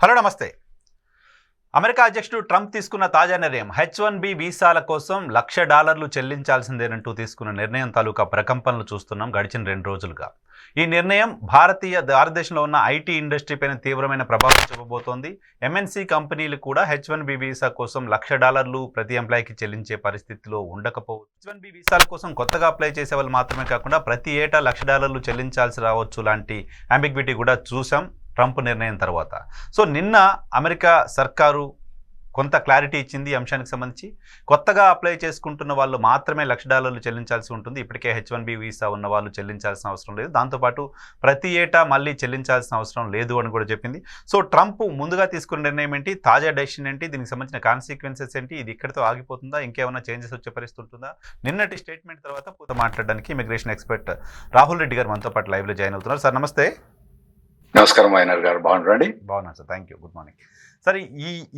Hello నమస్తే. America అధ్యక్షుడు Trump తీసుకున్న తాజా నిర్ణయం H1B వీసాల కోసం $1,00,000 చెల్లించాల్సిందేనంటూ తీసుకున్న నిర్ణయం తాలూకా ప్రకంపనలు చూస్తున్నాం గడిచిన 2 రోజులుగా. ఈ నిర్ణయం భారతదేశంలో ఉన్న ఐటీ ఇండస్ట్రీ పైన తీవ్రమైన ప్రభావం చూపబోతోంది. ఎంఎన్సీ కంపెనీలు కూడా H1B వీసా కోసం $1,00,000 ప్రతి ఎంప్లాయీకి చెల్లించే పరిస్థితిలో ఉండకపోవచ్చు. H1B వీసాల కోసం కొత్తగా అప్లై చేసే వాళ్ళు మాత్రమే కాకుండా ప్రతి ఏటా $1,00,000 చెల్లించాల్సి రావచ్చు లాంటి అంబిగ్విటీ కూడా చూసాం ట్రంప్ నిర్ణయం తర్వాత. సో నిన్న అమెరికా సర్కారు కొంత క్లారిటీ ఇచ్చింది ఈ అంశానికి సంబంధించి. కొత్తగా అప్లై చేసుకుంటున్న వాళ్ళు మాత్రమే $1,00,000 చెల్లించాల్సి ఉంటుంది. ఇప్పటికే H1B వీసా ఉన్న వాళ్ళు చెల్లించాల్సిన అవసరం లేదు. దాంతోపాటు ప్రతి ఏటా మళ్ళీ చెల్లించాల్సిన అవసరం లేదు అని కూడా చెప్పింది. సో ట్రంప్ ముందుగా తీసుకున్న నిర్ణయం ఏంటి, తాజా డెసిషన్ ఏంటి, దీనికి సంబంధించిన కాన్సిక్వెన్సెస్ ఏంటి, ఇది ఇక్కడితో ఆగిపోతుందా, ఇంకేమైనా చేంజెస్ వచ్చే పరిస్థితి ఉంటుందా? నిన్నటి స్టేట్మెంట్ తర్వాత పూర్తి మాట్లాడడానికి ఇమిగ్రేషన్ ఎక్స్పర్ట్ రాహుల్ రెడ్డి గారు మనతో పాటు లైవ్లో జాయిన్ అవుతున్నారు. సార్ నమస్తే. నమస్కారం అయినర్ గారు, బాగున్నారండి? బాగున్నాను sir, thank you. Good morning. సరే,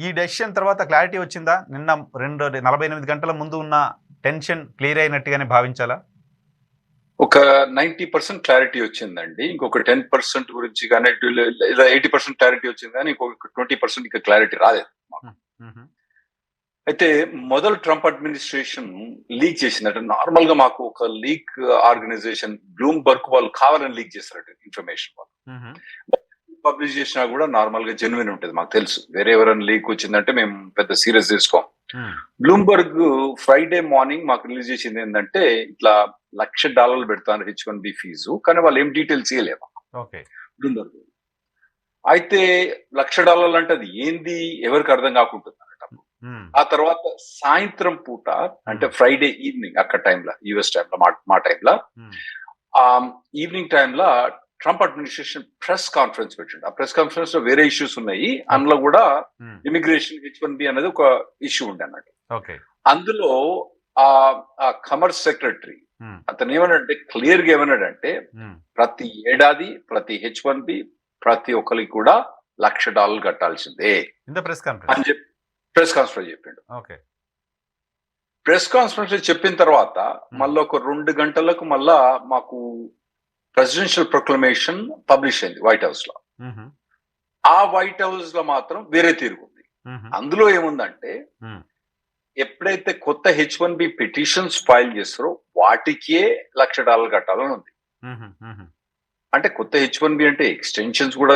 ఈ డెసిషన్ తర్వాత క్లారిటీ వచ్చిందా? నిన్న 48 గంటల ముందు ఉన్న టెన్షన్ క్లియర్ అయినట్టుగానే భావించాలా? ఒక 90% క్లారిటీ వచ్చిందండి. ఇంకొక 10% గురించి కానీ లేదా 80% క్లారిటీ వచ్చింది, కానీ ఇంకొక 20% ఇంకా క్లారిటీ రాలేదు. అయితే మొదలు ట్రంప్ అడ్మినిస్ట్రేషన్ లీక్ చేసిందంటే, నార్మల్ గా మాకు ఒక లీక్ ఆర్గనైజేషన్ బ్లూమ్బర్గ్ వాళ్ళు కావాలని లీక్ చేశారట ఇన్ఫర్మేషన్. వాళ్ళు పబ్లిష్ చేసినా కూడా నార్మల్ గా జెన్యున్ ఉంటుంది, మాకు తెలుసు. వేరే ఎవరైనా లీక్ వచ్చిందంటే మేము పెద్ద సీరియస్ తీసుకోం. బ్లూమ్బర్గ్ ఫ్రైడే మార్నింగ్ మాకు రిలీజ్ చేసింది ఏంటంటే, ఇట్లా $1,00,000 పెడతాను H1B ఫీజు, కానీ వాళ్ళు ఏం డీటెయిల్స్ ఇవ్వలేము బ్లూమ్బర్గ్. అయితే $1,00,000 అంటే అది ఏంది ఎవరికి అర్థం కాకుంటుంది. ఆ తర్వాత సాయంత్రం పూట, అంటే ఫ్రైడే ఈవినింగ్ అక్కడ టైంలో, యుఎస్ టైంలో, మా టైంలో ఈవినింగ్ టైంలో ట్రంప్ అడ్మినిస్ట్రేషన్ ప్రెస్ కాన్ఫరెన్స్ పెట్టిండు. ఆ ప్రెస్ కాన్ఫరెన్స్ లో వేరే ఇష్యూస్ ఉన్నాయి, అందులో కూడా ఇమిగ్రేషన్ H1B అనేది ఒక ఇష్యూ ఉండే అన్నట్టు. అందులో ఆ కమర్స్ సెక్రటరీ అతను ఏమన్నాడంటే, క్లియర్ గా ఏమన్నాడంటే, ప్రతి ఏడాది ప్రతి H1B ప్రతి ఒక్కరికి కూడా $1,00,000 కట్టాల్సిందే అని చెప్పి ప్రెస్ కాన్ఫరెన్స్ చెప్పిండు. ప్రెస్ కాన్ఫరెన్స్ చెప్పిన తర్వాత మళ్ళీ ఒక 2 గంటలకు మళ్ళా మాకు ప్రెసిడెన్షియల్ ప్రొక్లమేషన్ పబ్లిష్ అయింది వైట్ హౌస్ లో. ఆ వైట్ హౌస్ లో మాత్రం వేరే తీరుగుంది. అందులో ఏముందంటే, ఎప్పుడైతే కొత్త H1B పిటిషన్స్ ఫైల్ చేస్తారో వాటికే $1,00,000 కట్టాలని ఉంది. అంటే కొత్త H1B అంటే ఎక్స్టెన్షన్స్ కూడా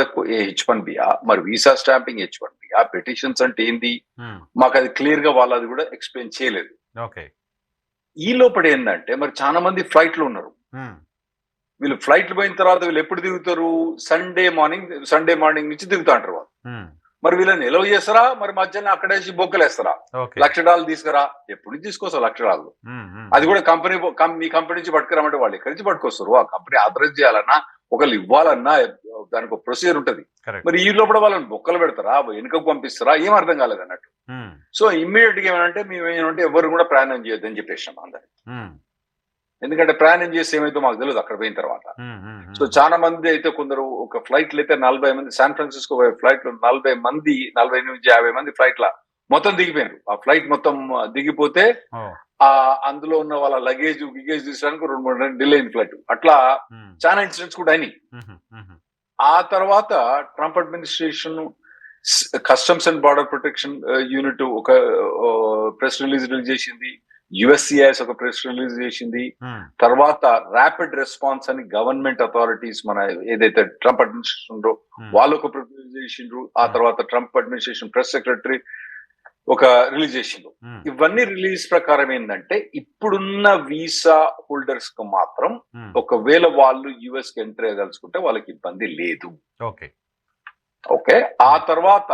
H1B, మరి వీసా స్టాంపింగ్ H1B, ఆ పిటిషన్స్ అంటే ఏంది, మాకు అది క్లియర్ గా వాళ్ళు అది కూడా ఎక్స్ప్లెయిన్ చేయలేదు. ఈ లోపల ఏంటంటే, మరి చాలా మంది ఫ్లైట్ లో ఉన్నారు. వీళ్ళు ఫ్లైట్ పోయిన తర్వాత వీళ్ళు ఎప్పుడు దిగుతారు? సండే మార్నింగ్ నుంచి దిగుతా అంటారు వాళ్ళు. మరి వీళ్ళని ఎలవ్ చేస్తారా, మరి మధ్యాహ్నం అక్కడేసి బొక్కలేస్తారా? $1,00,000 తీసుకురా. ఎప్పుడు నుంచి తీసుకొస్తారు $1,00,000? అది కూడా మీ కంపెనీ నుంచి పట్టుకురామంటే వాళ్ళు ఎక్కడి నుంచి పట్టుకొస్తారు? ఆ కంపెనీ ఆథరైజ్ చేయాలన్నా, ఒకళ్ళు ఇవ్వాలన్నా దానికి ఒక ప్రొసీజర్ ఉంటది. మరి ఈ లోపల వాళ్ళని బొక్కలు పెడతారా, వెనుకకు పంపిస్తారా, ఏం అర్థం కాలేదు అన్నట్టు. సో ఇమ్మీడియట్ గా ఏమంటే, మేము ఏంటంటే ఎవరు కూడా ప్రయాణం చేయొద్దని చెప్పేసాం అందరికి. ఎందుకంటే ప్రయాణం చేస్తే ఏమైతే మాకు తెలియదు అక్కడ పోయిన తర్వాత. సో చాలా మంది అయితే, కొందరు ఒక ఫ్లైట్లు అయితే 40 మంది, శాన్ ఫ్రాన్సిస్కో ఫ్లైట్ లో 40 మంది, 40 నుంచి 50 మంది ఫ్లైట్ లా మొత్తం దిగిపోయారు. ఆ ఫ్లైట్ మొత్తం దిగిపోతే అందులో ఉన్న వాళ్ళ లగేజ్ తీసుకోవడానికి 2-3 డిలే అయిన ఫ్లైట్. అట్లా చాలా ఇన్సిడెంట్స్ కూడా అయినాయి. ఆ తర్వాత Trump administration customs and border protection unit ఒక ప్రెస్ రిలీజ్ చేసింది. USCIS ఒక ప్రెస్ రిలీజ్ చేసింది. తర్వాత ర్యాపిడ్ రెస్పాన్స్ అని గవర్నమెంట్ అథారిటీస్, మన ఏదైతే ట్రంప్ అడ్మినిస్ట్రేషన్ ఉందో వాళ్ళు ఒక ప్రెస్ రిలీజ్ చేసిండ్రు. ఆ తర్వాత ట్రంప్ అడ్మినిస్ట్రేషన్ ప్రెస్ సెక్రటరీ ఒక రిలీజ్ చేసిండ్రు. ఇవన్నీ రిలీజ్ ప్రకారం ఏంటంటే, ఇప్పుడున్న వీసా హోల్డర్స్ కు మాత్రం ఒకవేళ వాళ్ళు US కి ఎంటర్ అయ్యదలుచుకుంటే వాళ్ళకి ఇబ్బంది లేదు. ఓకే. ఆ తర్వాత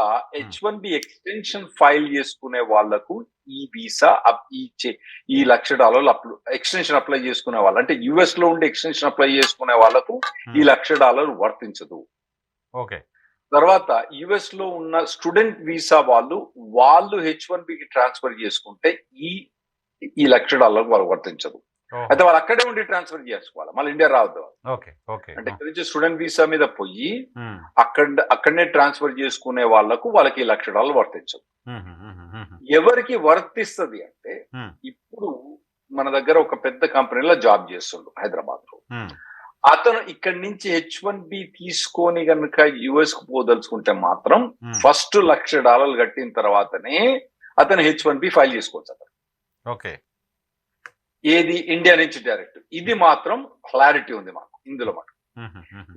H1B ఎక్స్టెన్షన్ ఫైల్ చేసుకునే వాళ్లకు ఈ వీసా ఈ $1,00,000 ఎక్స్టెన్షన్ అప్లై చేసుకునే వాళ్ళు, అంటే US లో ఉండి ఎక్స్టెన్షన్ అప్లై చేసుకునే వాళ్లకు ఈ $1,00,000 వర్తించదు. తర్వాత US లో ఉన్న స్టూడెంట్ వీసా వాళ్ళు H1B కి ట్రాన్స్ఫర్ చేసుకుంటే ఈ $1,00,000 వాళ్ళు వర్తించదు. అయితే వాళ్ళు అక్కడే ఉండి ట్రాన్స్ఫర్ చేసుకోవాలి, మళ్ళీ ఇండియా రావద్దు. అంటే ఇక్కడ నుంచి స్టూడెంట్ వీసా మీద పోయి అక్కడనే ట్రాన్స్ఫర్ చేసుకునే వాళ్ళకి $1,00,000 వర్తించదు. ఎవరికి వర్తిస్తుంది అంటే, ఇప్పుడు మన దగ్గర ఒక పెద్ద కంపెనీలో జాబ్ చేస్తుండ్రు హైదరాబాద్ లో. అతను ఇక్కడి నుంచి H1B తీసుకొని గనుక యుఎస్ కు పోదలుచుకుంటే మాత్రం ఫస్ట్ $1,00,000 కట్టిన తర్వాతనే అతను H1B ఫైల్ చేసుకోవచ్చు అతను. ఓకే. ఏది ఇండియా నుంచి డైరెక్ట్. ఇది మాత్రం క్లారిటీ ఉంది మాకు ఇందులో మాకు.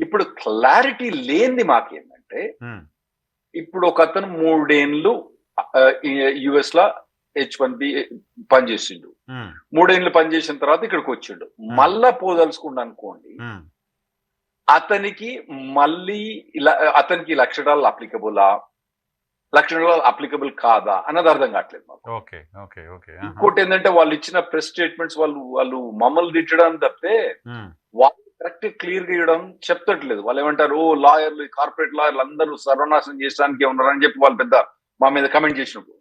ఇప్పుడు క్లారిటీ లేనిది మాకేంటంటే ఇప్పుడు ఒక అతను 3 ఏళ్ళు యుఎస్ లో H1B పనిచేసిండు. 3 ఏళ్ళు పనిచేసిన తర్వాత ఇక్కడికి వచ్చిండు. మళ్ళా పోదలుచుకుండు అనుకోండి, అతనికి మళ్ళీ అతనికి $1,00,000 అప్లికబులా, $1,00,000 అప్లికబుల్ కాదా అన్నది అర్థం కావట్లేదు మాకు. ఇంకోటి ఏంటంటే వాళ్ళు ఇచ్చిన ప్రెస్ స్టేట్మెంట్స్ వాళ్ళు మమ్మల్ని తిట్టడం తప్పితే వాళ్ళు కరెక్ట్ క్లియర్ గా ఇవ్వడం చెప్తట్లేదు. వాళ్ళు ఏమంటారు, లాయర్లు, కార్పొరేట్ లాయర్లు అందరూ సర్వనాశనం చేయడానికి ఉన్నారని చెప్పి వాళ్ళు పెద్ద మా మీద కమెంట్ చేసినప్పుడు,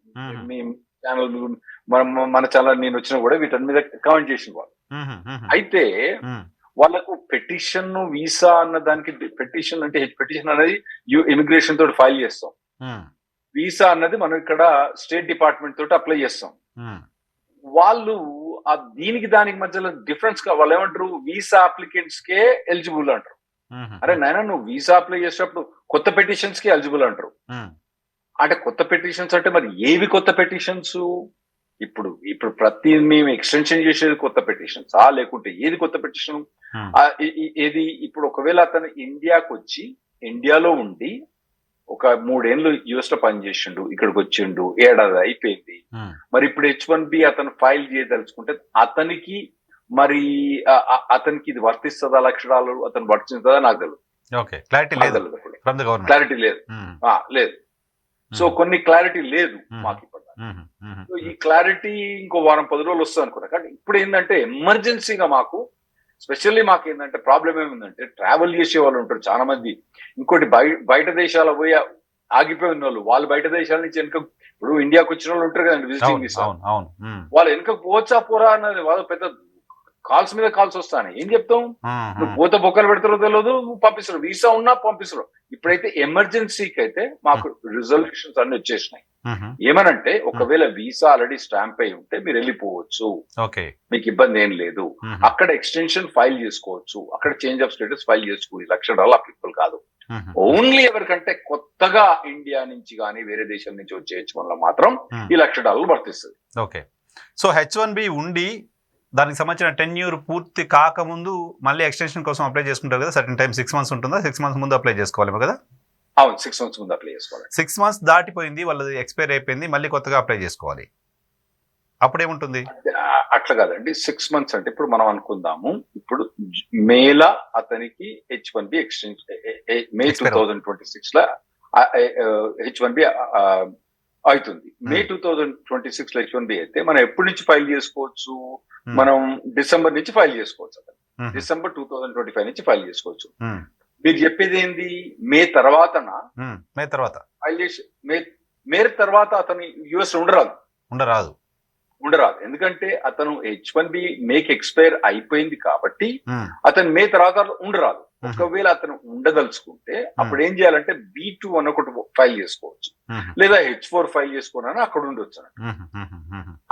మీ ఛానల్ మన ఛానల్ నేను వచ్చినా కూడా వీటి మీద కమెంట్ చేసిన వాళ్ళు. అయితే వాళ్ళకు పెటిషన్ వీసా అన్న దానికి, పెటిషన్ అంటే పెటిషన్ అనేది ఇమిగ్రేషన్ తోటి ఫైల్ చేస్తాం, వీసా అన్నది మనం ఇక్కడ స్టేట్ డిపార్ట్మెంట్ తోటి అప్లై చేస్తాం. వాళ్ళు దీనికి దానికి మధ్యలో డిఫరెన్స్ వాళ్ళు ఏమంటారు, వీసా అప్లికెంట్స్ కే ఎలిజిబుల్ అంటారు. అరే నాయన, నువ్వు వీసా అప్లై చేసేటప్పుడు కొత్త పెటిషన్స్ కి ఎలిజిబుల్ అంటారు. అంటే కొత్త పెటిషన్స్ అంటే మరి ఏవి కొత్త పెటిషన్స్? ఇప్పుడు ప్రతి మేము ఎక్స్టెన్షన్ చేసేది కొత్త పెటిషన్స్ లేకుంటే ఏది కొత్త పెటిషన్? ఏది ఇప్పుడు ఒకవేళ అతను ఇండియాకు వచ్చి ఇండియాలో ఉండి ఒక 3 ఏళ్ళు యుఎస్ లో పనిచేసిండు, ఇక్కడికి వచ్చిండు, ఏడాది అయిపోయింది, మరి ఇప్పుడు H1B అతను ఫైల్ చేయదలుచుకుంటే అతనికి మరి అతనికి ఇది వర్తిస్తుందా, $1,00,000 అతను వర్తిస్తుందా నాకు తెలియదు. క్లారిటీ లేదు. లేదు. సో కొన్ని క్లారిటీ లేదు మాకు ఇప్పుడు. సో ఈ క్లారిటీ ఇంకో 1-10 రోజులు వస్తుంది అనుకున్నా. కానీ ఇప్పుడు ఏంటంటే ఎమర్జెన్సీగా మాకు, స్పెషల్లీ మాకు ఏంటంటే ప్రాబ్లం ఏమిందంటే, ట్రావెల్ చేసే వాళ్ళు ఉంటారు చాలా మంది. ఇంకోటి బయట దేశాల పోయి ఆగిపోయి ఉన్న వాళ్ళు బయట దేశాల నుంచి వెనక, ఇప్పుడు ఇండియాకి వచ్చిన వాళ్ళు ఉంటారు కదండి విజిటింగ్ వీసా, వాళ్ళు వెనక పోవచ్చా పోరా అన్నది వాళ్ళు పెద్ద కాల్స్ మీద కాల్స్ వస్తాయి. ఏం చెప్తాం, నువ్వు పోతే బొక్కలు పెడతారో తెలియదు, పంపిస్తారు, వీసా ఉన్నా పంపిస్తారు. ఇప్పుడైతే ఎమర్జెన్సీకి అయితే మాకు రిజల్యూషన్స్ అన్ని వచ్చేసినాయి. ఏమనంటే, ఒకవేళ వీసా ఆల్రెడీ స్టాంప్ అయి ఉంటే మీరు వెళ్ళిపోవచ్చు, మీకు ఇబ్బంది ఏం లేదు, అక్కడ ఎక్స్టెన్షన్ ఫైల్ చేసుకోవచ్చు, అక్కడ చేంజ్ ఆఫ్ స్టేటస్ ఫైల్ చేసుకోవచ్చు. $1,00,000 అప్లికబుల్ కాదు. ఓన్లీ ఎవరికంటే కొత్తగా ఇండియా నుంచి కానీ వేరే దేశం నుంచి వచ్చే H1 మాత్రం ఈ $1,00,000 వర్తిస్తుంది. ఓకే. సో H1B ఉండి దానికి సంబంధించిన టెన్యూర్ పూర్తి కాకముందు మళ్ళీ ఎక్స్టెన్షన్ కోసం అప్లై చేసుకుంటారు కదా, సర్టన్ టైం 6 months ఉంటుందా? 6 months ముందు అప్లై చేసుకోవాలి కదా? అవును, 6 months ముందు అప్లై చేసుకోవాలి. 6 months దాటిపోయింది, వాళ్ళది ఎక్స్పైర్ అయిపోయింది, మళ్ళీ కొత్తగా అప్లై చేసుకోవాలి. అప్పుడేముంటుంది? అట్లా కాదండి. 6 months అంటే ఇప్పుడు మనం అనుకుందాము, ఇప్పుడు మేలా అతనికి H1B ఎక్స్టెన్షన్, మే 2026 లో H1B అవుతుంది. మే 2026 లో H1B అయితే మనం ఎప్పటి నుంచి ఫైల్ చేసుకోవచ్చు? మనం డిసెంబర్ నుంచి ఫైల్ చేసుకోవచ్చు. అతను డిసెంబర్ 2025 నుంచి ఫైల్ చేసుకోవచ్చు. మీరు చెప్పేది ఏంది, మే తర్వాత ఫైల్ చేసి మే తర్వాత అతను యుఎస్ ఉండరాదు. ఎందుకంటే అతను H1B మేక్ ఎక్స్పైర్ అయిపోయింది కాబట్టి అతను మే తర్వాత ఉండరాదు. ఒకవేళ అతను ఉండదలుచుకుంటే అప్పుడు ఏం చేయాలంటే B2 అని ఒకటి ఫైల్ చేసుకోవచ్చు, లేదా H4 ఫైల్ చేసుకోనని అక్కడ ఉండొచ్చు.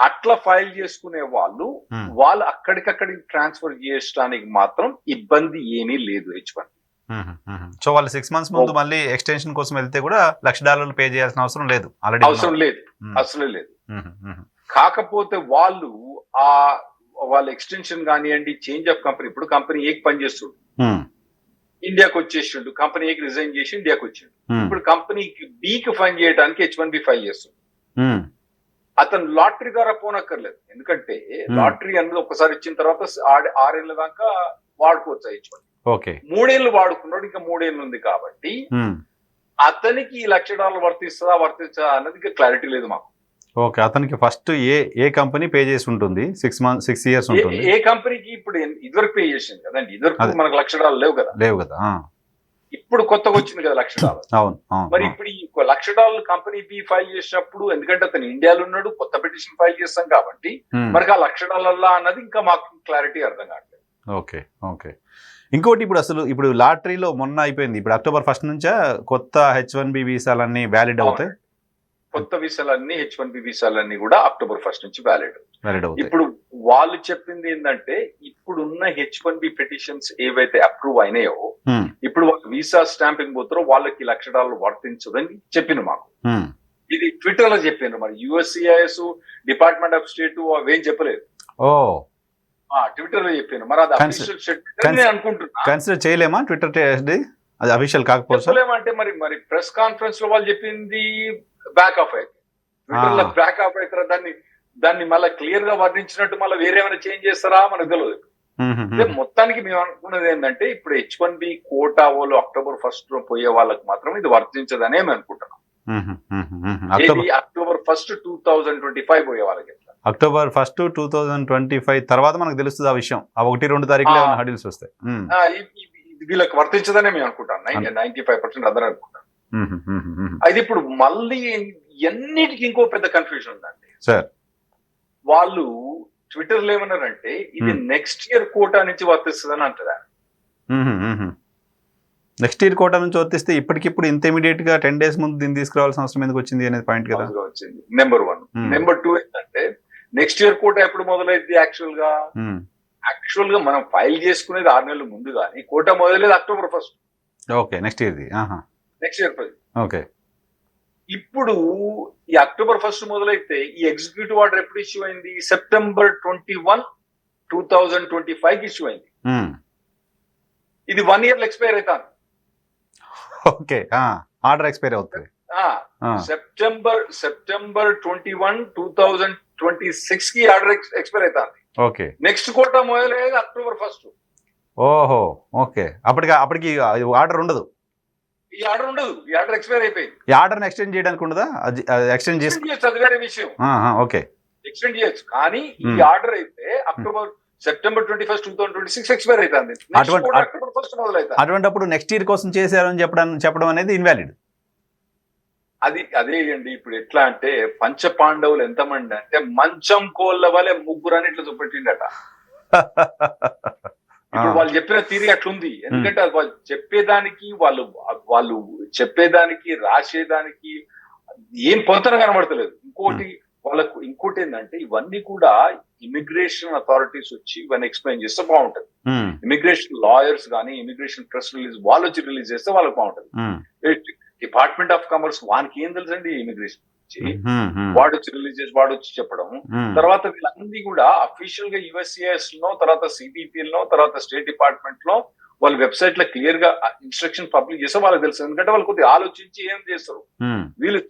అట్లా ఫైల్ చేసుకునే వాళ్ళు అక్కడికక్కడికి ట్రాన్స్ఫర్ చేయడానికి మాత్రం ఇబ్బంది ఏమీ లేదు H1. సో వాళ్ళు 6 months ముందు మళ్ళీ ఎక్స్టెన్షన్ కోసం వెళ్తే కూడా $1,00,000 పే చేయాల్సిన అవసరం లేదు. అసలు లేదు. కాకపోతే వాళ్ళ ఎక్స్టెన్షన్ కానివ్వండి, చేంజ్ ఆఫ్ కంపెనీ, ఇప్పుడు కంపెనీ ఏకి పని చేస్తుండు, ఇండియాకి వచ్చేసిండు, కంపెనీ ఏకి రిజైన్ చేసి ఇండియాకి వచ్చిండు, ఇప్పుడు కంపెనీకి బికి ఫైల్ చేయడానికి H1B ఫైల్ చేస్తుండు. అతను లాటరీ ద్వారా పోనక్కర్లేదు, ఎందుకంటే లాటరీ అనేది ఒకసారి ఇచ్చిన తర్వాత 6 ఏళ్ళ దాకా వాడుకోవచ్చు H1. 3 ఏళ్ళు వాడుకున్నాడు, ఇంకా 3 ఏళ్ళు ఉంది కాబట్టి అతనికి $1,00,000 వర్తిస్తుందా అన్నది ఇంకా క్లారిటీ లేదు మాకు. ఓకే. అతనికి ఫస్ట్ ఏ కంపెనీ పే చేసి ఉంటుంది? 6 years ఉంటుంది. ఏ కంపెనీకి ఇప్పుడు ఇదివరకు పే చేసింది కదండి, ఇదివరకు మనకు $1,00,000 లేవు కదా. ఇప్పుడు కొత్తగా వచ్చింది కదా $1,00,000. అవును. మరి ఇప్పుడు ఈ $1,00,000 కంపెనీ బి ఫైల్ చేసినప్పుడు, ఎందుకంటే అతను ఇండియాలో ఉన్నాడు, కొత్త పిటిషన్ ఫైల్ చేస్తాం కాబట్టి మనకి $1,00,000 అన్నది ఇంకా మాకు క్లారిటీ అర్థం కావట్లేదు. ఓకే. ఇంకోటి, ఇప్పుడు లాటరీలో మొన్న అయిపోయింది, ఇప్పుడు October 1 నుంచే కొత్త H1B వీసాలన్నీ వ్యాలిడ్ అవుతాయి. కొత్త వీసాలన్నీ H1B వీసాలన్నీ కూడా October 1 నుంచి వ్యాలిడ్. వ్యాలిడ్ అవుతాయి. ఇప్పుడు వాళ్ళు చెప్పింది ఏంటంటే ఇప్పుడున్న H1B పిటిషన్స్ ఏవైతే అప్రూవ్ అయినాయో ఇప్పుడు వాళ్ళు వీసా స్టాంపింగ్ పోతారో వాళ్ళకి $1,00,000 వర్తించదని చెప్పిన మాకు. ఇది ట్విట్టర్ లో చెప్పాను. మరి USCIS డిపార్ట్మెంట్ ఆఫ్ స్టేట్ అవేం చెప్పలేదు. ట్విట్టర్ లో చెప్పాను. మరి అది అఫీషియల్ స్టేట్మెంట్ అనుకుంటున్నా. కన్సిడర్ చేయలేమా ట్విట్టర్ అది అఫీషియల్ కాకపోతే? చెప్పలేమంటే మరి ప్రెస్ కాన్ఫరెన్స్ లో వాళ్ళు చెప్పింది బ్యాక్ ఆఫ్ అయితే ట్విట్టర్ లో బ్యాక్ ఆఫ్ అవుతారా, దాన్ని మళ్ళీ క్లియర్ గా వర్ణించినట్టు మళ్ళీ వేరేమైనా చేంజ్ చేస్తారా మనకు తెలియదు. మొత్తానికి మేము అనుకున్నది ఏంటంటే ఇప్పుడు H1B కోటా వాళ్ళు October 1 పోయే వాళ్ళకి మాత్రం ఇది వర్తించదనే మేము అనుకుంటున్నాం. October 1, 2025 పోయే వాళ్ళకి October 1, 2025 తర్వాత మనకు తెలుస్తుంది ఆ విషయం. ఆ 1-2 తారీఖులో హడిల్స్ వస్తాయి. వీళ్ళకి వర్తించదనే మేము అనుకుంటాం. 95% అందరూ అనుకుంటాం. అది ఇప్పుడు మళ్ళీ ఎన్నిటికి ఇంకో పెద్ద కన్ఫ్యూజన్ ఉందండి సార్. వాళ్ళు ట్విట్టర్ లో ఏమన్నారంటే ఇది నెక్స్ట్ ఇయర్ కోటా నుంచి వర్తిస్తుందని అంటారా. నెక్స్ట్ ఇయర్ కోటా నుంచి వర్తిస్తే ఇప్పటికిప్పుడు ఇంత ఇమీడియట్ గా 10 days ముందు దీన్ని తీసుకురావాల్సిన అవసరం ఎందుకు వచ్చింది అనేది పాయింట్ కదా. వచ్చింది నెంబర్ 1. నెంబర్ 2 ఏంటంటే నెక్స్ట్ ఇయర్ కోటా ఎప్పుడు మొదలైంది? యాక్చువల్ గా మనం ఫైల్ చేసుకునేది 6 నెలల ముందు, కానీ కోటా మొదలైంది October 1. Okay, next year next year. Okay, ఇప్పుడు ఈ October 1 మొదలైతే ఈ ఎగ్జిక్యూటివ్ ఆర్డర్ ఎప్పుడు ఇష్యూ అయింది? September 21, 2025 ఇష్యూ అయింది. ఇది 1 year ఎక్స్పైర్ అవుతాను. ఓకే, ఆర్డర్ ఎక్స్పైర్ అవుతుంది. September 21, 2026 కి ఆర్డర్ ఎక్స్పైర్ అవుతాను. ఓకే, నెక్స్ట్ కోటా మొదలయ్యేది October 1. ఓహో, ఓకే. అప్పటికి ఆర్డర్ ఉండదు. ఈ ఆర్డర్ ఉండదు. ఈ ఆర్డర్ ఎక్స్పైర్ అయిపోయింది. ఈ ఆర్డర్ ఎక్స్టెండ్ చేయడానికి ఉండదా? ఎక్స్టెండ్ చేయొచ్చు, అది వేరే విషయం. ఓకే, ఎక్స్టెండ్ చేయొచ్చు. కానీ ఈ ఆర్డర్ అయితే September 21, 2026 ఎక్స్పైర్ అవుతుంది. అటువంటిప్పుడు నెక్స్ట్ ఇయర్ కోసం చేశారని చెప్పడం అనేది ఇన్వాలిడ్. అదే అండి. ఇప్పుడు ఎట్లా అంటే పంచ పాండవులు ఎంతమంది అంటే మంచం కోళ్ళ వలె ముగ్గురు అని ఇట్లా చూపెట్టిండట. ఇప్పుడు వాళ్ళు చెప్పిన తీరి అట్లుంది. ఎందుకంటే వాళ్ళు చెప్పేదానికి వాళ్ళు చెప్పేదానికి రాసేదానికి ఏం పొంతన కనబడతలేదు. ఇంకోటి ఏంటంటే ఇవన్నీ కూడా ఇమిగ్రేషన్ అథారిటీస్ వచ్చి ఇవన్నీ ఎక్స్ప్లెయిన్ చేస్తే బాగుంటది. ఇమిగ్రేషన్ లాయర్స్ కానీ ఇమిగ్రేషన్ ప్రెస్ రిలీజ్ వాళ్ళు వచ్చి రిలీజ్ చేస్తే వాళ్ళకి బాగుంటది. డిపార్ట్మెంట్ ఆఫ్ కామర్స్ వానికి ఏం తెలుసండి ఇమిగ్రేషన్ వాడు వచ్చి రిలీజ్ చేసి వాడు వచ్చి చెప్పడం. తర్వాత వీళ్ళందరినీ కూడా అఫీషియల్ గా USCIS లో, తర్వాత CBP లో, తర్వాత స్టేట్ డిపార్ట్మెంట్ లో వాళ్ళ వెబ్సైట్ లో క్లియర్ గా ఇన్స్ట్రక్షన్ పబ్లిక్ చేస్తే వాళ్ళకి తెలుసు. ఎందుకంటే వాళ్ళు కొద్దిగా ఆలోచించి ఏం చేస్తారు. వీళ్ళు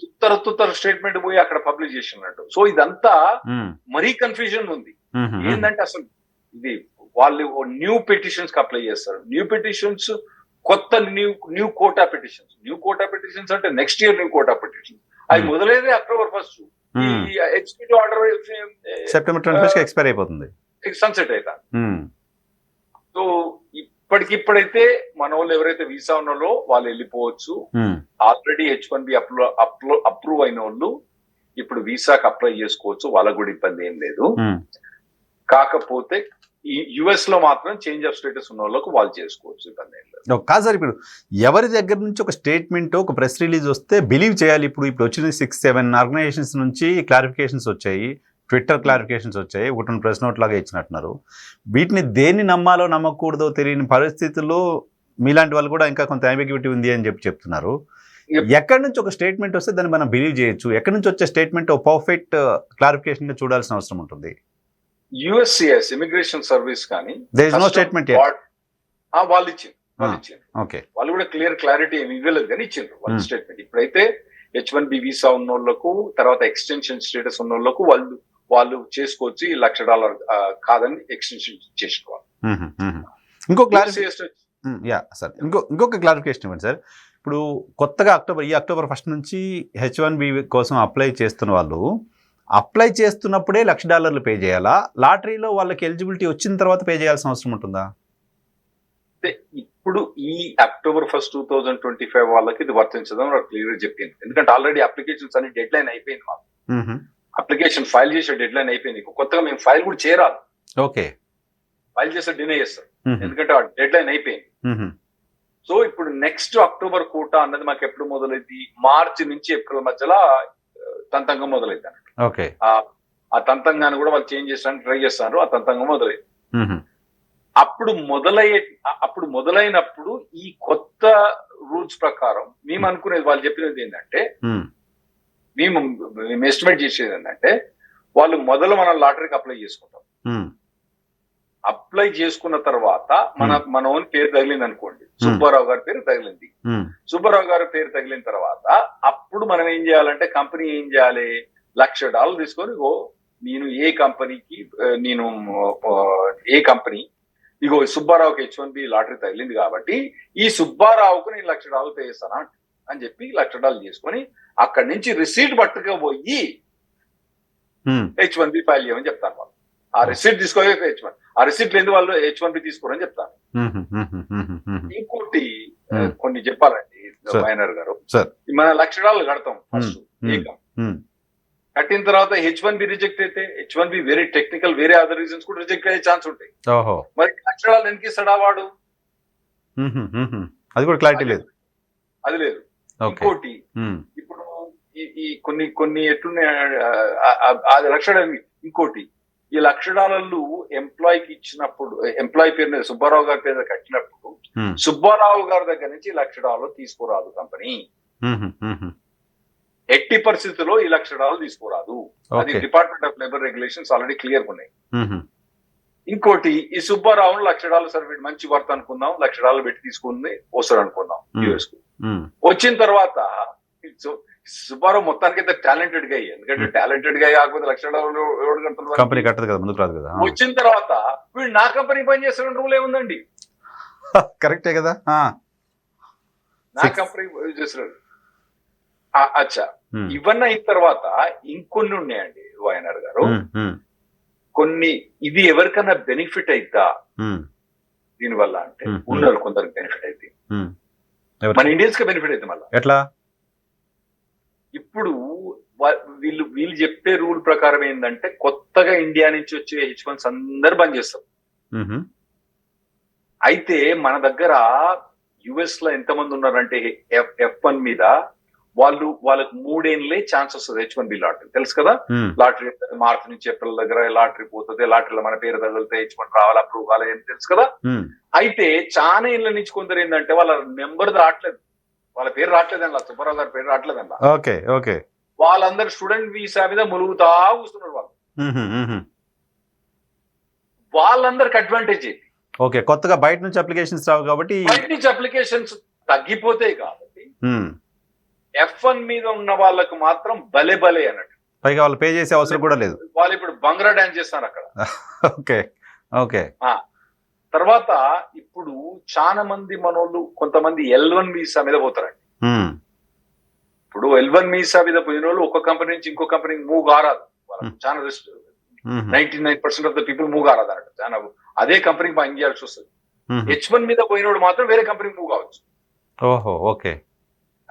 తుత్తర స్టేట్మెంట్ పోయి అక్కడ పబ్లిష్ చేసినట్టు. సో ఇదంతా మరీ కన్ఫ్యూజన్ ఉంది. ఏంటంటే అసలు ఇది వాళ్ళు న్యూ పిటిషన్స్ కి అప్లై చేస్తారు. న్యూ పిటిషన్స్ కొత్త న్యూ కోటా పిటిషన్స్ అంటే next year new quota petitions అది మొదలైతే October 1. ఈ ఎగ్జిక్యూటివ్ ఆర్డర్ September 21 ఎక్స్పైర్ అయిపోతుంది, సన్సెట్ అవుతా. సో ఇప్పటికిప్పుడైతే మన వాళ్ళు ఎవరైతే వీసా ఉన్నారో వాళ్ళు వెళ్ళిపోవచ్చు. ఆల్రెడీ H1B అప్రూవ్ అయిన వాళ్ళు ఇప్పుడు వీసాకి అప్లై చేసుకోవచ్చు. వాళ్ళకు కూడా ఇబ్బంది ఏం లేదు. కాకపోతే ఈ US లో మాత్రం చేంజ్ ఆఫ్ స్టేటస్ ఉన్న వాళ్ళకు వాళ్ళు చేసుకోవచ్చు, ఇబ్బంది ఏం లేదు. కాదు సార్, ఇప్పుడు ఎవరి దగ్గర నుంచి ఒక స్టేట్మెంట్, ఒక ప్రెస్ రిలీజ్ వస్తే బిలీవ్ చేయాలి. ఇప్పుడు వచ్చిన 6-7 ఆర్గనైజేషన్స్ నుంచి క్లారిఫికేషన్స్ వచ్చాయి, ట్విట్టర్ క్లారిఫికేషన్స్ వచ్చాయి, ఒకటి ప్రెస్ నోట్ లాగా ఇచ్చినట్టున్నారు. వీటిని దేన్ని నమ్మాలో నమ్మకూడదో తెలియని పరిస్థితుల్లో మీలాంటి వాళ్ళు కూడా ఇంకా కొంత అంబిగ్యూటీ ఉంది అని చెప్తున్నారు. ఎక్కడి నుంచి ఒక స్టేట్మెంట్ వస్తే దాన్ని మనం బిలీవ్ చేయొచ్చు, ఎక్కడి నుంచి వచ్చే స్టేట్మెంట్ ఒక పర్ఫెక్ట్ క్లారిఫికేషన్ గా చూడాల్సిన అవసరం ఉంటుంది. USCIS ఇమిగ్రేషన్ సర్వీస్ కానీ వాళ్ళు ఇచ్చింది. వాళ్ళు కూడా క్లారిటీ ఏమి ఇవ్వలేదు కానీ ఇచ్చిండ్రు వాళ్ళ స్టేట్మెంట్. ఇప్పుడైతే H1B వీసా ఉన్న వాళ్ళకు, తర్వాత ఎక్స్టెన్షన్ స్టేటస్ ఉన్న వాళ్ళకు వాళ్ళు చేసుకోవచ్చు. $1,00,000 కాదని ఎక్స్టెన్షన్ చేసుకోవాలి. ఇంకొక క్లారిఫికేషన్ ఇవ్వండి సార్. ఇప్పుడు కొత్తగా October 1 నుంచి H1B కోసం అప్లై చేస్తున్న వాళ్ళు అప్లై చేస్తున్నప్పుడే $1,00,000 పే చేయాలా? లాటరీలో వాళ్ళకి ఎలిజిబిలిటీ వచ్చిన తర్వాత పే చేయాల్సిన అవసరం ఉంటుందా? ఇప్పుడు ఈ October 1, 2025 వాళ్ళకి ఇది వర్తించదని నాకు క్లియర్ గా చెప్పింది. ఎందుకంటే ఆల్రెడీ అప్లికేషన్స్ అన్ని డెడ్ లైన్ అయిపోయింది. మాకు అప్లికేషన్ ఫైల్ చేసే డెడ్ లైన్ అయిపోయింది. కొత్తగా మేము ఫైల్ కూడా చేరాలి. ఓకే, ఫైల్ చేస్తే డినే చేస్తారు ఎందుకంటే ఆ డెడ్ లైన్ అయిపోయింది. సో ఇప్పుడు నెక్స్ట్ October కోటా అన్నది మాకు ఎప్పుడు మొదలైంది? మార్చి నుంచి ఏప్రిల్ మధ్యలో తంతంగా మొదలైంది. ఆ తంతంగాన్ని కూడా వాళ్ళు చేంజ్ చేయడానికి ట్రై చేస్తారు. ఆ తంతంగా మొదలైంది. మ్మ్. అప్పుడు మొదలైనప్పుడు ఈ కొత్త రూల్స్ ప్రకారం మేము అనుకునేది, వాళ్ళు చెప్పినది ఏంటంటే, మ్మ్. మేము ఎస్టిమేట్ చేసేది ఏంటంటే, వాళ్ళు మొదలు మనం లాటరీకి అప్లై చేసుకుంటాం. మ్మ్. అప్లై చేసుకున్న తర్వాత మన ఓన్ పేరు తగిలింది అనుకోండి, సుబ్బారావు గారి పేరు తగిలింది. మ్మ్. సుబ్బారావు గారి పేరు తగిలిన తర్వాత అప్పుడు మనం ఏం చేయాలంటే, కంపెనీ ఏం చేయాలి, $1,00,000 తీసుకొని, నేను ఏ కంపెనీ ఇగో సుబ్బారావుకి H1B లాటరీ తగిలింది కాబట్టి ఈ సుబ్బారావుకు నేను $1,00,000 పే చేస్తాను అని చెప్పి $1,00,000 చేసుకొని అక్కడి నుంచి రిసీట్ పట్టుకుపోయి H1B ఫైల్ చేయమని చెప్తాను. వాళ్ళు ఆ రిసీట్ తీసుకోవాలి, H1, ఆ రిసీట్ లేని వాళ్ళు H1B తీసుకోరని చెప్తాను. ఇంకోటి కొన్ని చెప్పాలండి మైనర్ గారు, మన $1,00,000 కడతాం ఫస్ట్ ఏకం. కట్టిన తర్వాత H1B రిజెక్ట్ అయితే, H1B వేరే టెక్నికల్ వేరే అదర్ రీజన్స్ కూడా రిజెక్ట్ అయ్యే ఛాన్స్ ఉంటాయి. మరి $1,00,000 ఎందుకు ఇస్తాడా వాడు? అది కూడా క్లారిటీ లేదు. అది లేదు. ఇంకోటి ఇప్పుడు ఈ కొన్ని ఎట్లున్నాయి, అది $1,00,000. ఇంకోటి ఈ $1,00,000 ఎంప్లాయీకి ఇచ్చినప్పుడు, ఎంప్లాయీ పేరు మీద సుబ్బారావు గారి పేరు మీద కట్టినప్పుడు సుబ్బారావు గారి దగ్గర నుంచి $1,00,000 తీసుకోరాదు కంపెనీ. ఎట్టి పరిస్థితుల్లో ఈ $1,00,000 తీసుకోరాదు. అది department of labour regulations already clear ఉన్నాయి. ఇంకోటి ఈ సుబ్బారావును $1,00,000 సరే మంచి వర్త్ అనుకుందాం, $1,00,000 పెట్టి తీసుకుంది వస్తాడు అనుకుందాం యూఎస్ కు. వచ్చిన తర్వాత సుబ్బారావు మొత్తానికి అయితే టాలెంటెడ్ గా, ఎందుకంటే టాలెంటెడ్ గా కాకపోతే $1,00,000 ఎవరు కడతారు, కంపెనీ కట్టదు కదా, ముందుకు రాదు కదా. వచ్చిన తర్వాత వీడు నా కంపెనీ పని చేస్తున్న రూల్ ఏముందండి, కరెక్టే కదా, నా కంపెనీ చేస్తున్నాడు. అచ్చా, ఇవన్నీ అయిన తర్వాత ఇంకొన్ని ఉన్నాయండి వైఎన్ఆర్ గారు, కొన్ని ఇది ఎవరికన్నా బెనిఫిట్ అయిద్దా దీనివల్ల అంటే, ఉన్నారు కొందరికి బెనిఫిట్ అయితే, మన ఇండియన్స్ కి బెనిఫిట్ అయితే. మళ్ళీ ఎట్లా? ఇప్పుడు వీళ్ళు చెప్పే రూల్ ప్రకారం ఏంటంటే, కొత్తగా ఇండియా నుంచి వచ్చే H1s అందరు బంద్ చేస్తారు. అయితే మన దగ్గర యుఎస్ లో ఎంతమంది ఉన్నారంటే F1 మీద వాళ్ళకి 3 ఏళ్ళే ఛాన్స్ వస్తుంది H1B లాటరీ, తెలుసు కదా. లాటరీ మార్చి నుంచి ఏప్రిల్ దగ్గర లాటరీ పోతుంది, లాటరీలో మన పేరు తగిలితే H1 రావాలి, అప్రూవ్ కావాలి అని తెలుసు కదా. అయితే చాలా ఏళ్ళ నుంచి కొందరు ఏంటంటే వాళ్ళ నెంబర్ రావట్లేదు, వాళ్ళ పేరు రావట్లేదు అలా, సుబ్బారావు గారి పేరు రావట్లేదు అలా. ఓకే, వాళ్ళందరూ స్టూడెంట్ వీసా మీద ములుగుతా కూస్తున్నారు. వాళ్ళందరికి అడ్వాంటేజ్ ఏంటి? ఓకే, కొత్తగా బయట నుంచి అప్లికేషన్స్ రావు కాబట్టి, బయట నుంచి అప్లికేషన్స్ తగ్గిపోతాయి కాబట్టి F1 మీద ఉన్న వాళ్ళకు మాత్రం భలే అన్నట్టు, పైగా వాళ్ళు పే చేసే అవసరం కూడా లేదు. వాళ్ళు ఇప్పుడు బంగ్రా డాన్స్ చేస్తారు అక్కడ. ఓకే. తర్వాత ఇప్పుడు చాలా మంది మనోళ్ళు కొంతమంది L1 వీసా మీద పోతారండి. ఇప్పుడు L1 వీసా మీద పోయిన వాళ్ళు ఒక కంపెనీ నుంచి ఇంకో కంపెనీకి మూవ్ కారాదు, వాళ్ళకి చాలా risk. 99% of the people move కారాదు అన్నట్టు, చాలా అదే కంపెనీకి పని చేయాల్సి వస్తుంది. H1 మీద పోయినోడు మాత్రం వేరే కంపెనీకి మూవ్ కావచ్చు. ఓకే.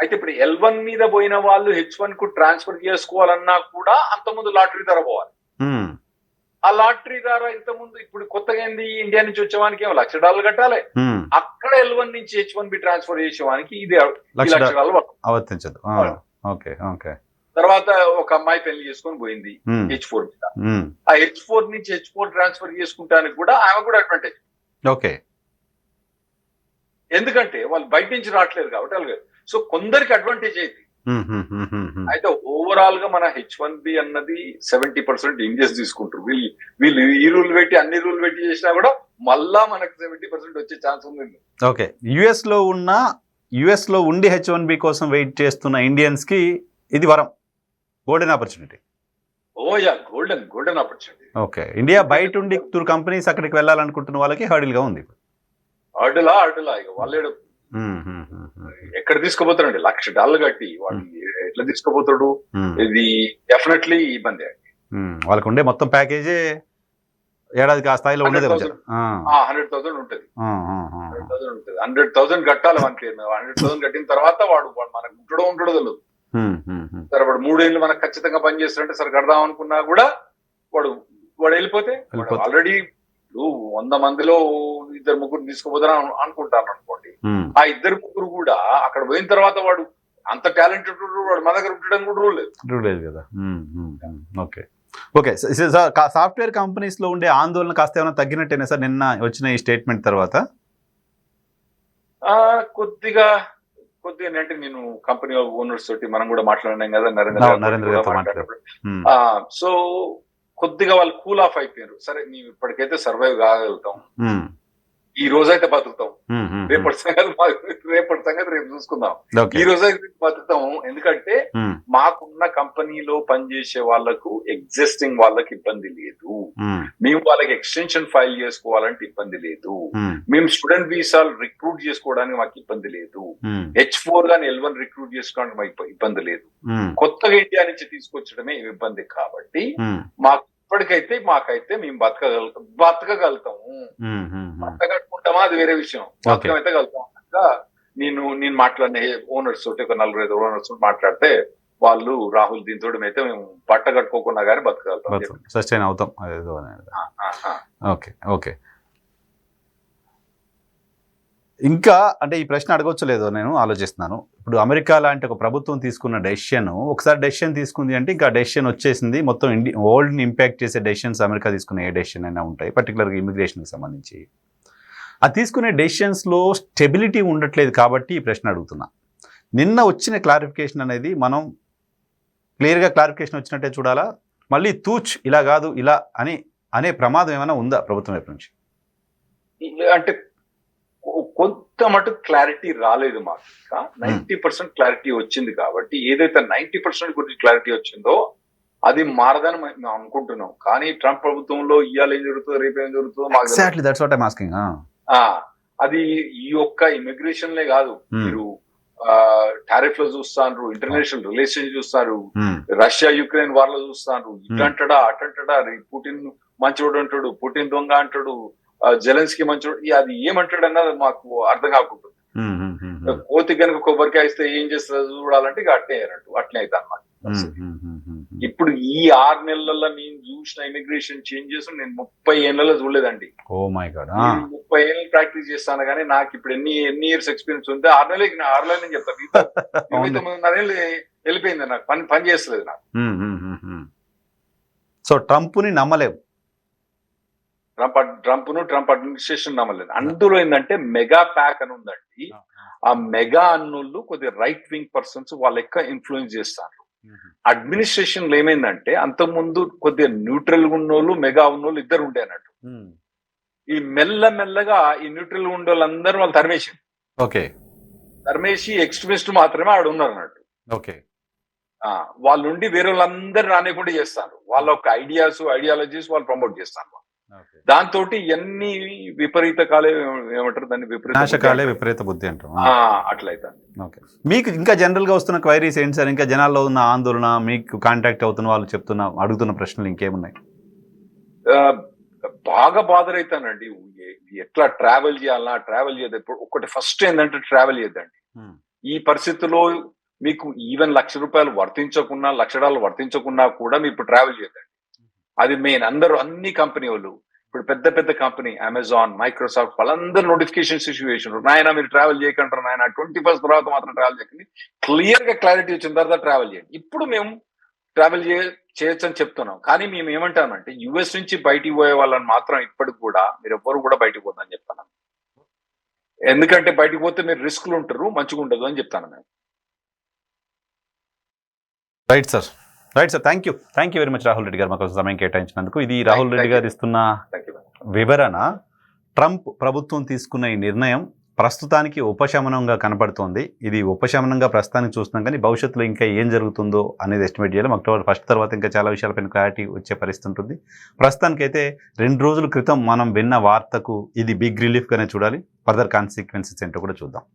అయితే ఇప్పుడు L1 మీద పోయిన వాళ్ళు H1 కు ట్రాన్స్ఫర్ చేసుకోవాలన్నా కూడా అంతకుముందు లాటరీ ధర పోవాలి. ఆ లాటరీ ధర ఇంతకుముందు, ఇప్పుడు కొత్తగా ఏంది, ఇండియా నుంచి వచ్చేవానికి ఏమో $1,00,000 కట్టాలి, అక్కడ L1 నుంచి H1B ట్రాన్స్ఫర్ చేసేవానికి ఇది $1,00,000 వర్తించదు. తర్వాత ఒక అమ్మాయి పెళ్లి చేసుకొని పోయింది H4 మీద, ఆ H4 నుంచి H4 ట్రాన్స్ఫర్ చేసుకుంటానికి కూడా ఆమె కూడా అడ్వాంటేజ్. ఓకే, ఎందుకంటే వాళ్ళు బయట నుంచి రావట్లేదు కాబట్టి అలాగే. సో కొందరికి అడ్వాంటేజ్ అయింది. అయితే ఓవరాల్ గా మన H1B అన్నది 70% ఇండియన్స్ తీసుకుంటారు. వీళ్ళు ఈ రూల్ పెట్టి అన్ని రూల్ పెట్టి చేసినా కూడా మళ్ళా మనకు 70% వచ్చే ఛాన్స్ ఉంది. ఓకే, యుఎస్ లో ఉండి H1B కోసం వెయిట్ చేస్తున్న ఇండియన్స్ కి ఇది వరం, golden opportunity. Golden opportunity. Okay, India బయట ఉండి కంపెనీస్ అక్కడికి వెళ్ళాలనుకుంటున్న వాళ్ళకి హర్డిల్ గా ఉంది. హర్డిలా ఇక వాళ్ళు ఎక్కడ తీసుకుపోతారండి, $1,00,000 కట్టి వాళ్ళు ఎట్లా తీసుకుపోతాడు? ఇది డెఫినెట్లీ ఇబ్బంది అండి. వాళ్ళకు ఉండే మొత్తం ప్యాకేజీ ఏడాదికి ఆ స్థాయిలో ఉండేది 100,000 ఉంటుంది. 100,000 కట్టాలి మనకి. 100,000 కట్టిన తర్వాత వాడు మనకు ఉండడో తెలియదు. సరే వాడు 3 ఏళ్ళు మనకు ఖచ్చితంగా పని చేస్తాడంటే సరే కడదాం అనుకున్నా కూడా వాడు వెళ్ళిపోతే, ఆల్రెడీ 100 మందిలో 2-3 తీసుకుపోతారని అనుకుంటాను అనుకోండి. ఆ 2-3 కూడా అక్కడ పోయిన తర్వాత వాడు అంత టాలెంటెడ్ వాడు మన దగ్గర ఉండడం కూడా రూల్ లేదు కదా. Okay, okay. సాఫ్ట్‌వేర్ కంపెనీస్‌లో ఉండే ఆందోళన కాస్త ఏమైనా తగ్గినట్టేనా సార్ నిన్న వచ్చిన ఈ స్టేట్మెంట్ తర్వాత? కొద్దిగా అంటే నేను కంపెనీ ఓనర్స్ తోటి మనం కూడా మాట్లాడినాం కదా, నరేంద్ర నరేంద్ర గారితో మాట్లాడినప్పుడు సో కొద్దిగా వాళ్ళు కూల్ ఆఫ్ అయిపోయారు. సరే మేము ఇప్పటికైతే సర్వైవ్ కాగలుగుతాం, ఈ రోజైతే బతుకుతాం, రేపటి సంగతి రేపు చూసుకుందాం, ఈ రోజైతే బతుకుతాం. ఎందుకంటే మాకున్న కంపెనీలో పనిచేసే వాళ్ళకు ఎగ్జిస్టింగ్ వాళ్ళకి ఇబ్బంది లేదు, మేము వాళ్ళకి ఎక్స్టెన్షన్ ఫైల్ చేసుకోవాలంటే ఇబ్బంది లేదు, మేము స్టూడెంట్ వీసాలు రిక్రూట్ చేసుకోవడానికి మాకు ఇబ్బంది లేదు, H4 గాని L1 రిక్రూట్ చేసుకోవడానికి మాకు ఇబ్బంది లేదు, కొత్తగా ఇండియా నుంచి తీసుకొచ్చడమే ఇబ్బంది. కాబట్టి మాకు ఇప్పటికైతే మాకైతే మేము బతకగలుగుతాము, బతకట్టుకుంటామా అది వేరే విషయం, బతకమైతే కలుగుతాం. నేను మాట్లాడిన ఓనర్స్ తోటి ఒక 4-5 ఓనర్స్ మాట్లాడితే వాళ్ళు రాహుల్ దీంతో అయితే మేము బట్ట కట్టుకోకుండా కానీ బతకగలుగుతాం, సస్టైన్ అవుతాం. Okay okay. ఇంకా అంటే ఈ ప్రశ్న అడగొచ్చు లేదో నేను ఆలోచిస్తున్నాను. ఇప్పుడు అమెరికా లాంటి ఒక ప్రభుత్వం తీసుకున్న డెసిషన్, ఒకసారి డెసిషన్ తీసుకుంది అంటే ఇంకా డెసిషన్ వచ్చేసింది. మొత్తం వరల్డ్ని ఇంపాక్ట్ చేసే డెసిషన్స్ అమెరికా తీసుకునే ఏ డెసిషన్ అయినా ఉంటాయి, పర్టికులర్గా ఇమిగ్రేషన్కి సంబంధించి. అది తీసుకునే డెసిషన్స్లో స్టెబిలిటీ ఉండట్లేదు కాబట్టి ఈ ప్రశ్న అడుగుతున్నా. నిన్న వచ్చిన క్లారిఫికేషన్ అనేది మనం క్లియర్గా క్లారిఫికేషన్ వచ్చినట్టే చూడాలా, మళ్ళీ తూచ్ ఇలా కాదు ఇలా అనే ప్రమాదం ఏమైనా ఉందా ప్రభుత్వం వైపు నుంచి? అంటే కొంత మటుకు క్లారిటీ రాలేదు మాకు, ఇంకా 90% క్లారిటీ వచ్చింది. కాబట్టి ఏదైతే 90% గురించి క్లారిటీ వచ్చిందో అది మారదని మేము అనుకుంటున్నాం. కానీ ట్రంప్ ప్రభుత్వంలో ఇవాళ ఏం జరుగుతుందో రేపు ఏం జరుగుతుందో మాకు అది ఈ యొక్క ఇమిగ్రేషన్లే కాదు, మీరు టారిఫ్ లో చూస్తారు, ఇంటర్నేషనల్ రిలేషన్ చూస్తారు, రష్యా యుక్రెయిన్ వార్ లో చూస్తారు, ఇటంటడా అటంటడా, పుటిన్ మంచోడు అంటాడు, పుటిన్ దొంగ అంటాడు, జెలెన్స్కీ మంచోడు, అది ఏమంటాడు అన్నది మాకు అర్థం కాకుంటుంది. కోతి కనుక కొబ్బరికాయ ఇస్తే ఏం చేస్తుంది చూడాలంటే ఇక అట్లే అయితే అన్నమాట. ఇప్పుడు ఈ 6 నెలల్లో నేను చూసిన ఇమిగ్రేషన్ చేంజెస్ నేను 30 ఏళ్ళలో చూడలేదండి. 30 ఏళ్ళు ప్రాక్టీస్ చేస్తాను కానీ నాకు ఇప్పుడు ఎన్ని ఇయర్స్ ఎక్స్పీరియన్స్ ఉంది. 6 నెలలు నేను చెప్తాను, 29.5 ఏళ్ళు వెళ్ళిపోయింది నాకు, పని చేస్తలేదు నాకు. సో ట్రంప్ని నమ్మలేవు, ట్రంప్ అడ్మినిస్ట్రేషన్ నమ్మలేదు. అందులో ఏంటంటే మెగా ప్యాక్ అని ఉందండి. ఆ మెగా అన్నుళ్ళు కొద్దిగా రైట్ వింగ్ పర్సన్స్ వాళ్ళ లెక్క ఇన్ఫ్లుయెన్స్ చేస్తారు. అడ్మినిస్ట్రేషన్ లో ఏమైందంటే అంతకుముందు కొద్దిగా న్యూట్రల్ ఉన్నోళ్ళు మెగా ఉన్నోళ్ళు ఇద్దరు ఉండే అన్నట్టు. ఈ మెల్లగా ఈ న్యూట్రల్ ఉండే వాళ్ళందరూ వాళ్ళు తరిమేసి ఎక్స్ట్రీమిస్ట్ మాత్రమే ఆడ ఉన్నారు అన్నట్టు. వాళ్ళ నుండి వేరే వాళ్ళందరూ రానికుండా చేస్తారు, వాళ్ళ ఒక ఐడియాలజీస్ వాళ్ళు ప్రమోట్ చేస్తారు. దాంతో ఎన్ని విపరీత కాలే ఏమంటారు దాన్ని, విపరీత బుద్ధి అంటారు అట్లయితే. మీకు ఇంకా జనరల్ గా వస్తున్న క్వైరీస్ ఏంటి సార్? ఇంకా జనాల్లో ఉన్న ఆందోళన, మీకు కాంటాక్ట్ అవుతున్న వాళ్ళు అడుగుతున్న ప్రశ్నలు ఇంకేమున్నాయి? బాగా బాధర్ అవుతానండి, ఎట్లా ట్రావెల్ చేయదు. ఒకటి ఫస్ట్ ఏంటంటే ట్రావెల్ చేయద్దండి ఈ పరిస్థితుల్లో. మీకు ఈవెన్ $1,00,000 వర్తించకున్నా, $1,00,000 వర్తించకున్నా కూడా మీరు ఇప్పుడు ట్రావెల్ చేయద్దండి. అది మెయిన్. అన్ని కంపెనీ వాళ్ళు ఇప్పుడు పెద్ద కంపెనీ అమెజాన్, మైక్రోసాఫ్ట్ వాళ్ళందరూ నోటిఫికేషన్స్ ఇష్యూ చేసినారు, నాయన మీరు ట్రావెల్ చేయకంటారు నాయన, 21st తర్వాత మాత్రం ట్రావెల్ చేయకండి, క్లియర్ గా క్లారిటీ వచ్చిన తర్వాత ట్రావెల్ చేయండి. ఇప్పుడు మేము ట్రావెల్ చేయొచ్చు అని చెప్తున్నాం. కానీ మేము ఏమంటామంటే US నుంచి బయటికి పోయే వాళ్ళని మాత్రం ఇప్పటికి కూడా మీరు ఎవ్వరు కూడా బయటకు పోతుందని చెప్తాను. ఎందుకంటే బయటకు పోతే మీరు రిస్క్లు ఉంటారు, మంచిగా ఉండదు అని చెప్తాను మేము. Right sir, thank you very much Rahul Reddy గారు మాకు సమయం కేటాయించినందుకు. ఇది రాహుల్ రెడ్డి గారు ఇస్తున్న వివరణ. ట్రంప్ ప్రభుత్వం తీసుకున్న ఈ నిర్ణయం ప్రస్తుతానికి ఉపశమనంగా కనపడుతోంది. ఇది ఉపశమనంగా ప్రస్తుతానికి చూస్తున్నాం, కానీ భవిష్యత్తులో ఇంకా ఏం జరుగుతుందో అనేది ఎస్టిమేట్ చేయాలి. అక్టోబర్ 1 తర్వాత ఇంకా చాలా విషయాలపైన క్లారిటీ వచ్చే పరిస్థితి ఉంటుంది. ప్రస్తుతానికైతే 2 రోజుల క్రితం మనం విన్న వార్తకు ఇది బిగ్ రిలీఫ్గానే చూడాలి. ఫర్దర్ కాన్సిక్వెన్సెస్ ఏంటో కూడా చూద్దాం.